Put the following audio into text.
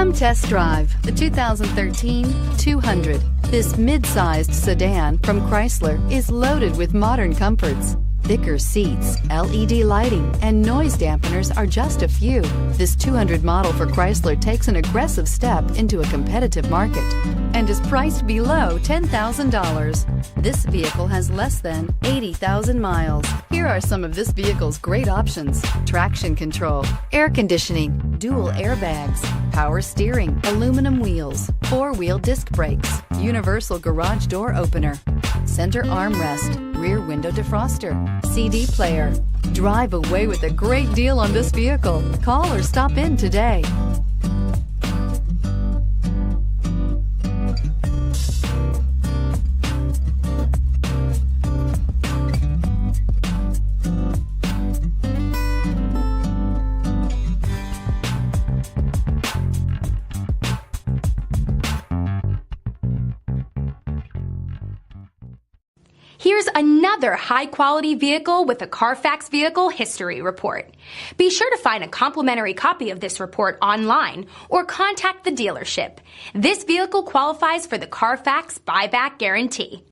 Come test drive the 2013 200. This mid-sized sedan from Chrysler is loaded with modern comforts. Thicker seats, LED lighting, and noise dampeners are just a few. This 200 model for Chrysler takes an aggressive step into a competitive market and is priced below $10,000. This vehicle has less than 80,000 miles. Here are some of this vehicle's great options: traction control, air conditioning, dual airbags, power steering, aluminum wheels, four-wheel disc brakes, universal garage door opener, center armrest, rear window defroster, CD player. Drive away with a great deal on this vehicle. Call or stop in today. Here's another high-quality vehicle with a Carfax Vehicle History Report. Be sure to find a complimentary copy of this report online or contact the dealership. This vehicle qualifies for the Carfax Buyback Guarantee.